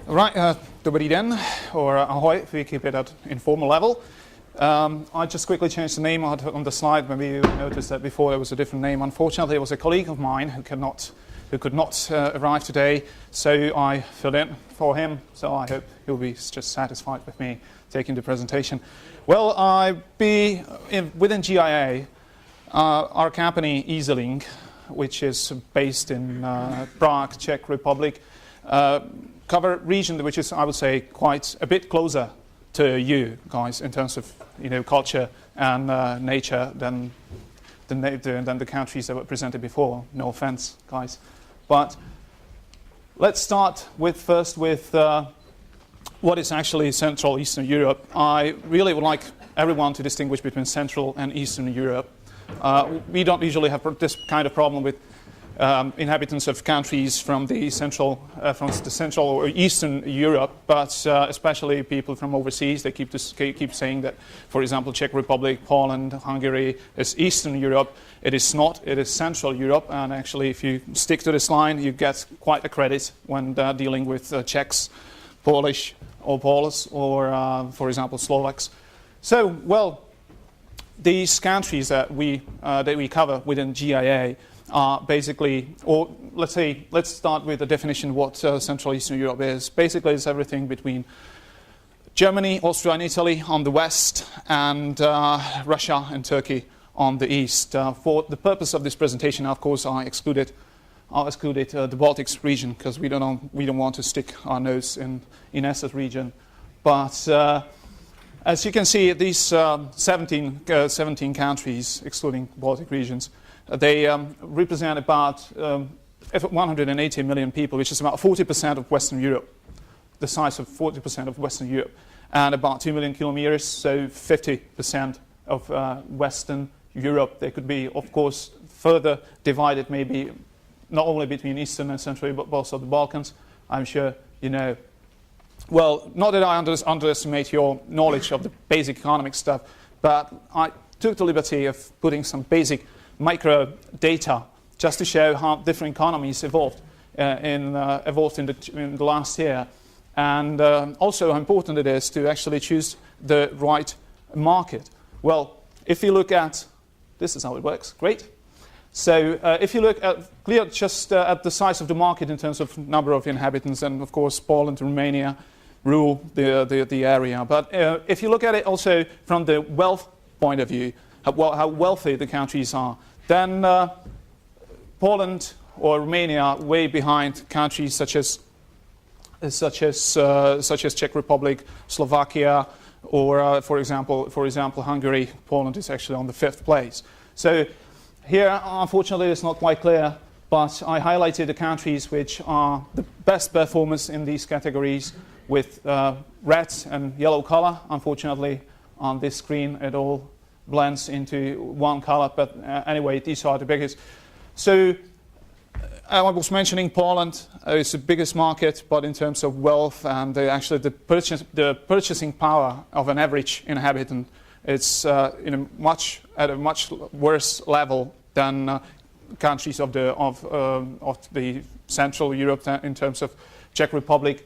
Right, dobrý den, or ahoy, if we keep it at informal level. I just quickly changed the name on the slide. Maybe you noticed that before there was a different name. Unfortunately, it was a colleague of mine who could not arrive today, so I filled in for him. So I hope he'll be just satisfied with me taking the presentation. Well, within GIA, our company EasyLink, which is based in Prague, Czech Republic, cover a region which is, I would say, quite a bit closer to you guys in terms of culture and nature than the countries that were presented before. No offense, guys, but let's start first with what is actually Central Eastern Europe. I really would like everyone to distinguish between Central and Eastern Europe. We don't usually have this kind of problem with inhabitants of countries from the central or Eastern Europe, but especially people from overseas. They keep saying that, for example, Czech Republic, Poland, Hungary is Eastern Europe. It is not. It is Central Europe. And actually, if you stick to this line, you get quite a credit when dealing with Czechs, Polish, or Poles, or for example, Slovaks. So, well, these countries that we cover within GIA are basically, or let's start with the definition of what Central Eastern Europe is. Basically, it's everything between Germany, Austria and Italy on the west, and Russia and Turkey on the east. For the purpose of this presentation, of course, I excluded the Baltics region because we don't want to stick our nose in ESSA's region. But as you can see, these 17 countries, excluding Baltic regions, they represent about 180 million people, which is about 40% of Western Europe, the size of 40% of Western Europe, and about 2 million kilometers, so 50% of Western Europe. They could be, of course, further divided, maybe not only between Eastern and Central, but also the Balkans. I'm sure you know. Well, not that I underestimate your knowledge of the basic economic stuff, but I took the liberty of putting some basic micro data just to show how different economies evolved in the last year, and also how important it is to actually choose the right market. Well, if you look at this is how it works. Great. So if you look at at the size of the market in terms of number of inhabitants, and of course Poland and Romania rule the area. But if you look at it also from the wealth point of view, how wealthy the countries are, then Poland or Romania are way behind countries such as Czech Republic, Slovakia, or for example Hungary. Poland is actually on the 5th place. So here, unfortunately, it's not quite clear, but I highlighted the countries which are the best performers in these categories with red and yellow color. Unfortunately, on this screen, it all blends into one color, but anyway, these are the biggest. So I was mentioning Poland is the biggest market, but in terms of wealth and the purchasing power of an average inhabitant, it's at a much worse level than countries of the Central Europe in terms of Czech Republic,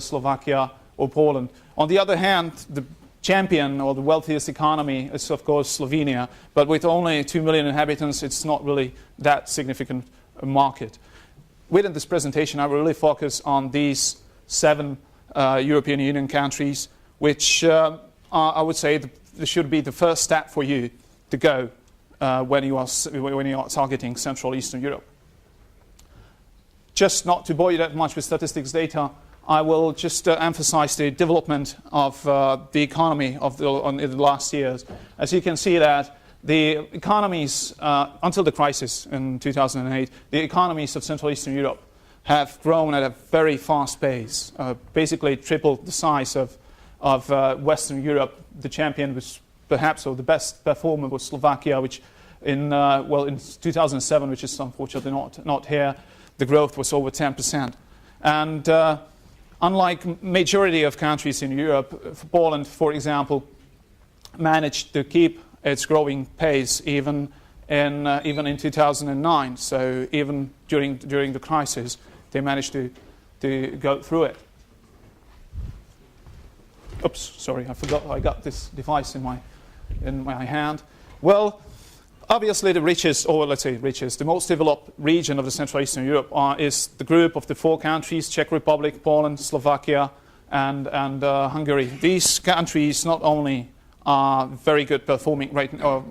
Slovakia, or Poland. On the other hand, the champion or the wealthiest economy is, of course, Slovenia, but with only 2 million inhabitants, it's not really that significant a market. Within this presentation, I will really focus on these 7 European Union countries, which I would say should be the first step for you to go when you are targeting Central Eastern Europe. Just not to bore you that much with statistics data, I will just emphasize the development of the economy in the last years. As you can see that the economies, until the crisis in 2008, the economies of Central Eastern Europe have grown at a very fast pace, basically tripled the size of Western Europe. The champion was perhaps, or the best performer was Slovakia, which in 2007, which is unfortunately not here, the growth was over 10%. And unlike majority of countries in Europe, Poland, for example, managed to keep its growing pace even in 2009. So even during the crisis, they managed to to go through it. Oops, sorry, I forgot I got this device in my hand. Well, obviously the richest, or let's say richest, the most developed region of the Central Eastern Europe is the group of the 4 countries, Czech Republic, Poland, Slovakia, and Hungary. These countries not only are very good performing right now,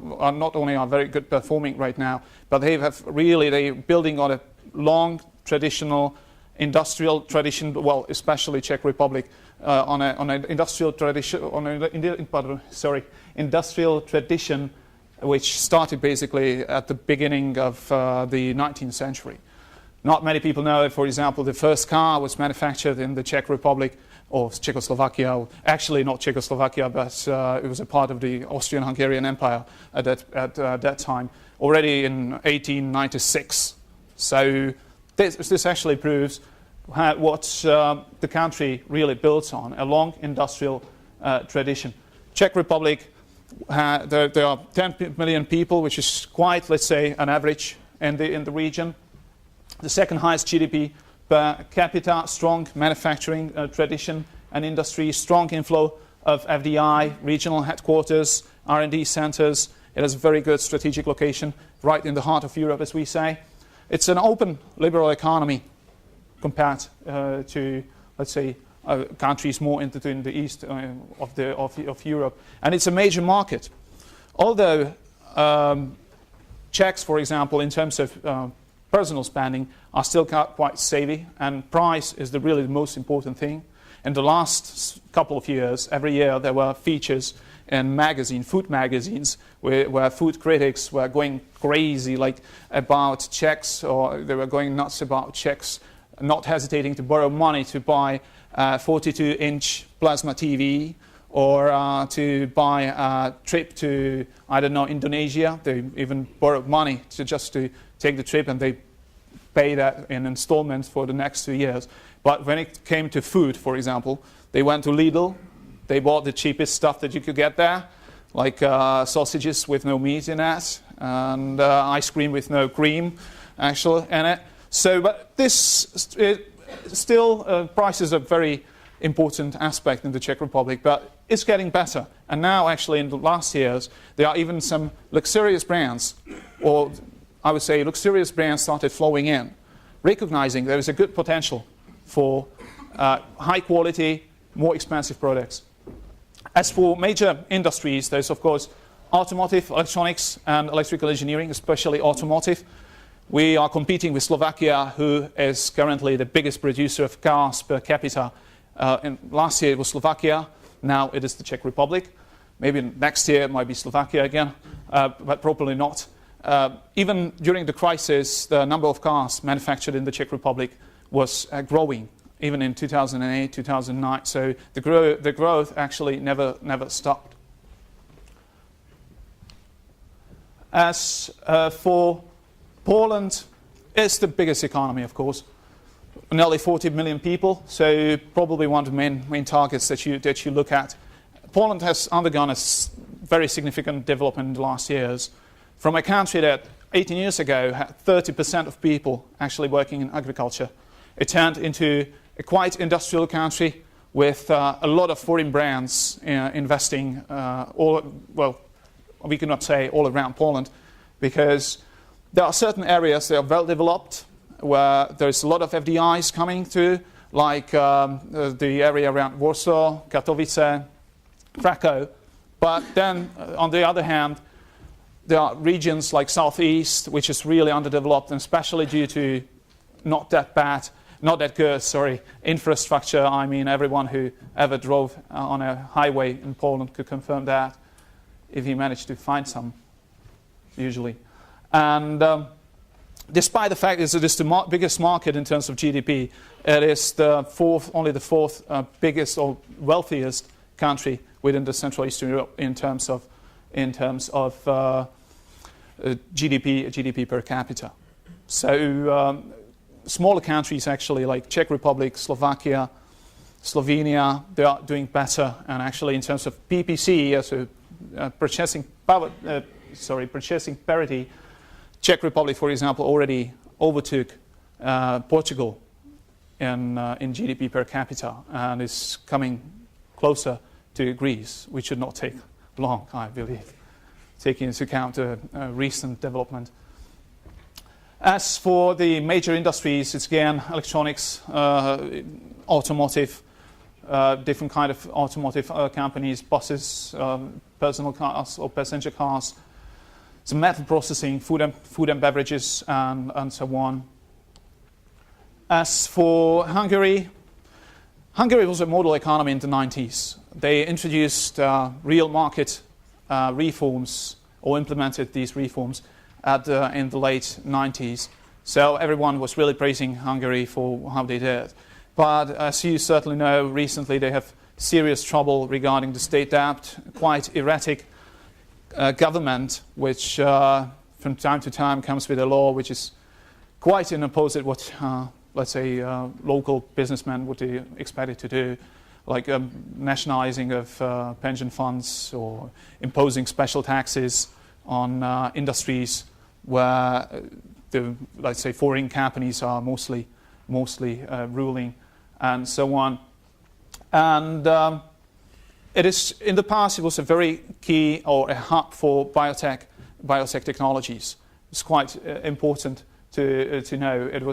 but they're building on a long traditional industrial tradition. Well, especially Czech Republic on an industrial tradition, which started basically at the beginning of the 19th century. Not many people know, for example, the first car was manufactured in the Czech Republic or Czechoslovakia. Actually, not Czechoslovakia, but it was a part of the Austrian-Hungarian Empire at that time, already in 1896. So this actually proves what the country really builds on, a long industrial tradition. Czech Republic, there are 10 million people, which is quite, let's say, an average in the region. The second highest GDP per capita, strong manufacturing tradition and industry, strong inflow of FDI, regional headquarters, R&D centers. It has a very good strategic location right in the heart of Europe, as we say. It's an open liberal economy compared to, let's say, countries more into the east of Europe. And it's a major market. Although Czechs, for example, in terms of personal spending, are still quite savvy, and price is really the most important thing. In the last couple of years, every year there were features in food magazines, where food critics were going crazy, like about Czechs, or they were going nuts about Czechs not hesitating to borrow money to buy a 42-inch plasma TV, or to buy a trip to, I don't know, Indonesia. They even borrowed money just to take the trip, and they pay that in installments for the next 2 years. But when it came to food, for example, they went to Lidl. They bought the cheapest stuff that you could get there, like sausages with no meat in it, and ice cream with no cream actually in it. So, but this still prices are a very important aspect in the Czech Republic, but it's getting better. And now, actually, in the last years, there are even some luxurious brands, or I would say luxurious brands started flowing in, recognizing there is a good potential for high quality, more expensive products. As for major industries, there's of course automotive, electronics, and electrical engineering, especially automotive. We are competing with Slovakia, who is currently the biggest producer of cars per capita. Last year it was Slovakia, now it is the Czech Republic. Maybe next year it might be Slovakia again, but probably not. Even during the crisis, the number of cars manufactured in the Czech Republic was growing, even in 2008, 2009. So the growth actually never stopped. As for Poland, it's the biggest economy, of course. Nearly 40 million people, so probably one of the main targets that you look at. Poland has undergone a very significant development in the last years. From a country that 18 years ago had 30% of people actually working in agriculture, it turned into a quite industrial country with a lot of foreign brands investing we cannot say all around Poland, because there are certain areas that are well developed where there's a lot of FDIs coming through, like the area around Warsaw, Katowice, Krakow. But then, on the other hand, there are regions like Southeast, which is really underdeveloped, and especially due to not that good infrastructure. I mean, everyone who ever drove on a highway in Poland could confirm that, if he managed to find some, usually. And despite the fact that it is the biggest market in terms of GDP, it is only the fourth biggest or wealthiest country within the Central Eastern Europe in terms of GDP per capita. So smaller countries actually, like Czech Republic, Slovakia, Slovenia, they are doing better. And actually, in terms of PPC, so purchasing parity, Czech Republic, for example, already overtook Portugal in GDP per capita and is coming closer to Greece, which should not take long, I believe, taking into account a recent development. As for the major industries, it's again electronics, automotive, different kind of automotive companies, buses, personal cars or passenger cars, some metal processing, food and beverages, and so on. As for Hungary, Hungary was a model economy in the 90s. They introduced real market reforms or implemented these reforms in the late 90s. So everyone was really praising Hungary for how they did. But as you certainly know, recently they have serious trouble regarding the state debt, quite erratic government, which from time to time comes with a law which is quite in opposite what, let's say, local businessmen would be expected to do, like nationalizing of pension funds or imposing special taxes on industries where the, let's say, foreign companies are mostly ruling, and so on. And it is, in the past, it was a very key or a hub for biotech technologies. It's quite important to know. It was